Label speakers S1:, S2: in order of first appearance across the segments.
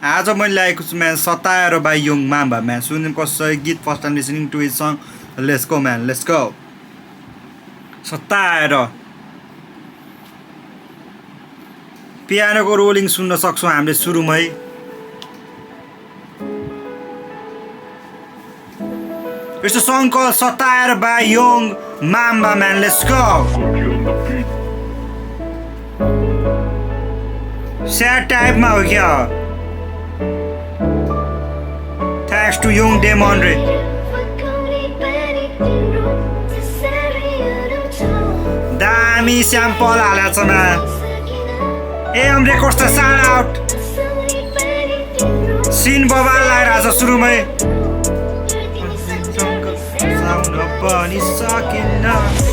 S1: आज मैले ल्याएको छु म्यान सताएर बाई योङ माम्बा म्यान सुन्नुपर्छ गीत first time listening to his song let's go man let's go सताएर पियानोको रोलिङ सुन्न सक्छौँ हामीले सुरुमै It's a song called Satire by Young Mamba man. Let's go. Sad type ma ho kya? Thanks to Young Demondre. Dami sample haलेछ ma. AM Records ta shout out. Scene बवाल लागिरहेछ सुरुमै. Bunny sucking up.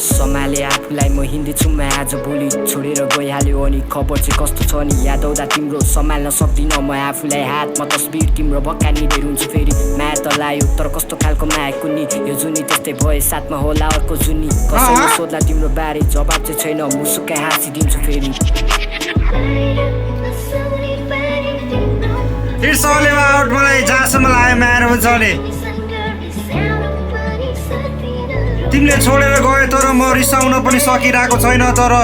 S2: समाले आफूलाई म हिँड्दैछु म आज भोलि छोडेर गइहाल्यो अनि खबर चाहिँ कस्तो छ नि याद आउँदा तिम्रो सम्हाल्न सक्दिनँ म आफूलाई हातमा तस्बिर तिम्रो भक्कानिँदै रुन्छु फेरि माया त लायो तर कस्तो खालको माया कुन्नी यो जुनी त्यस्तै भए साथमा होला अर्को जुनी कसैले सोध्ला तिम्रो बारे जवाब चाहिँ छैन मुसुक्कै हाँसिदिन्छु फेरि
S1: It's all about मलाई जहाँसम्म लाग्यो म्यान हुन्छ नि तिमीले छोडेर गयो तर म रिसाउन पनि सकिरहेको छैन तर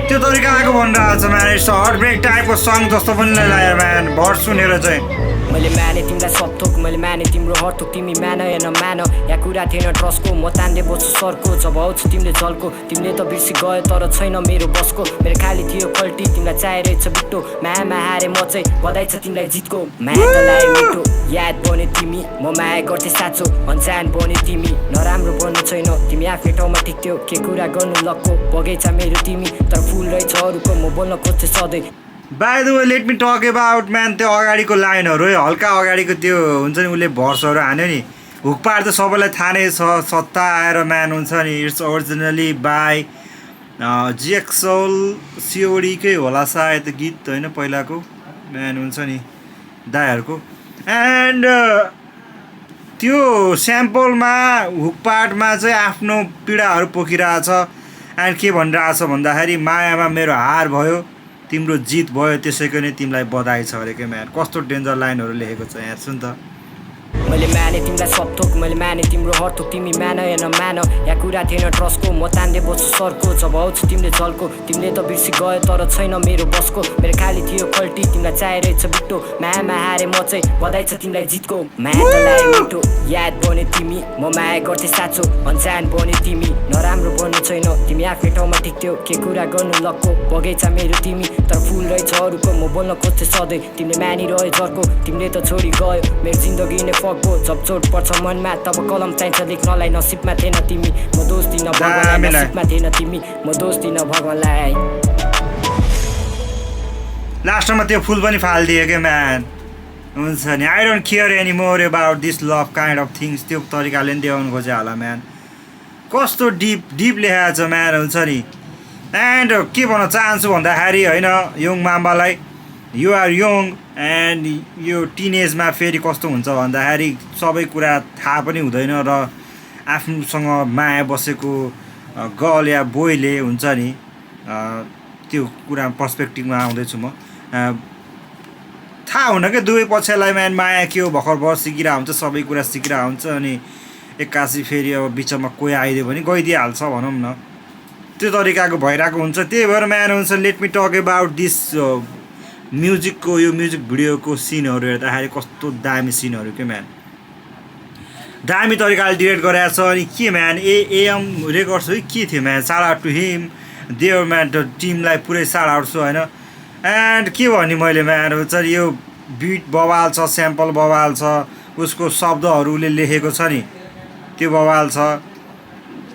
S1: त्यो तरिकाको भनिरहेको छ म्यान इट्स हार्ट ब्रेक टाइपको सङ जस्तो पनि लाग्यो म्यान भर्स सुनेर चाहिँ
S2: मैले माने तिमीलाई सबथोक मैले माने तिम्रो हरथोक तिमी मान या नमान या कुरा थिएन ट्रस्टको म तान्दै बस्छु सरको जब आउँछ तिमीले जलको तिमीले त बिर्सी गयो तर छैन मेरो बसको मेरो खाली थियो खल्टी तिमीलाई चाहिरहेछ बिट्टो मायामा हारे म चाहिँ बधाई छ तिमीलाई जितको माया त लायो मिठो याद बन्यो तिमी म माया गर्थेँ साँचो अन्जान बन्यो तिमी नराम्रो बन्नु छैन तिमी आफ्नै ठाउँमा ठिक थियो के कुरा गर्नु लक्को बगैँचा मेरो तिमी तर फुल रहेछ अरूको म बोल्न खोज्थेँ सधैँ
S1: by the way let me talk about man त्यो अगाडिको लाइनहरू है हल्का अगाडिको त्यो हुन्छ नि उसले भर्सहरू हान्यो नि हुकपार त सबैलाई थाहा नै छ सत्ता आएर म्यान हुन्छ नि इट्स ओरिजिनली बाई जिएक्सोल सिओडीकै होला सायद गीत होइन पहिलाको म्यान हुन्छ नि दाइहरूको एन्ड त्यो स्याम्पलमा हुकपार्टमा चाहिँ आफ्नो पीडाहरू पोखिरहेछ एन्ड के भनिरहेछ भन्दाखेरि मायामा मेरो हार भयो तिम्रो जित भयो त्यसैको नै तिमीलाई बधाई छ अरे के म्यान कस्तो डेन्जर लाइनहरू लेखेको छ यहाँ सुन त
S2: मैले माने तिमीलाई सबथोक मैले माने तिम्रो हरथोक तिमी मान या नमान या कुरा थिएन ट्रस्टको म तान्दै बस्छु सरको जब आउँछ तिमीले जलको तिमीले त बिर्सी गयो तर छैन मेरो बसको मेरो खाली थियो खल्टी तिमीलाई चाहिरहेछ बिट्टो मायामा हारे म चाहिँ बधाई छ तिमीलाई जितको माया त लायो मिठो याद बन्यो तिमी म माया गर्थेँ साँचो अन्जान बन्यो तिमी नराम्रो बन्नु छैन तिमी आफ्नै ठाउँमा ठिक थियो के कुरा गर्नु लक्को बगैँचा मेरो तिमी तर फुल रहेछ अरूको म बोल्न खोज्थेँ सधैँ तिमीले मानिरह्यो झर्को तिमीले त छोडी गयो मेरो जिन्दगी नै फक्को जब चोट पर्छ मनमा तब कलम चाहिन्छ लेख्नलाई नसिबमा थिएन तिमी म दोष दिन भगवानलाई नसिबमा थिएन तिमी म दोष दिन भगवानलाई
S1: लास्टमा त्यो फुल पनि फालिदियो क्या म्यान हुन्छ नि I don't care any more about this love kind of things त्यो तरिकाले नि देखाउनु खोजे होला म्यान कस्तो डिप लेखाएको छ म्यान हुन्छ नि एन्ड के भन्न चाहन्छु भन्दाखेरि होइन योङ माम्बालाई यु आर योङ एन्ड यो टिनेजमा फेरि कस्तो हुन्छ भन्दाखेरि सबै कुरा थाहा पनि हुँदैन र आफूसँग माया बसेको गर्ल या बोयले हुन्छ नि त्यो कुरा पर्सपेक्टिभमा आउँदैछु म थाहा हुन क्या दुवै पक्षलाई म्यान माया के हो भर्खर भर सिकिरहेको हुन्छ सबै कुरा सिकिरहेको हुन्छ अनि एक्कासी फेरि अब बिचमा कोही आइदियो भने गइदिइहाल्छ भनौँ न त्यो तरिकाको भइरहेको हुन्छ त्यही भएर म्यान हुन्छ let me talk about this म्युजिकको यो म्युजिक भिडियोको सिनहरू हेर्दाखेरि कस्तो दामी सिनहरू के म्यान दामी तरिकाले डिरेक्ट गरेको छ अनि के म्यान एएम रेकर्ड्स है के थियो man shout out to him there man त टिमलाई पुरै साउट आउट छु होइन एन्ड के भने मैले म्यान हुन्छ यो बिट बवाल छ स्याम्पल बवाल छ उसको शब्दहरूले लेखेको छ नि त्यो बवाल छ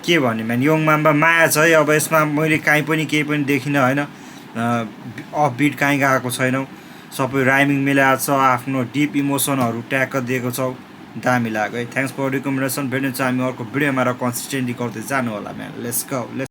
S1: के भने म्यान योङ माम्बा माया छ है अब यसमा मैले काहीँ पनि केही पनि देखिनँ होइन अफ बिट काहीँ गएको छैनौँ सबै राइमिङ मिलाएको छ आफ्नो डिप इमोसनहरू ट्याक्क दिएको छौ दामी लाग्यो है थ्याङ्क्स फर रिकमेन्डेसन भेट्नु छ हामी अर्को भिडियोमा र कन्सिस्टेन्टली गर्दै जानु होला म्यान लेट्स गो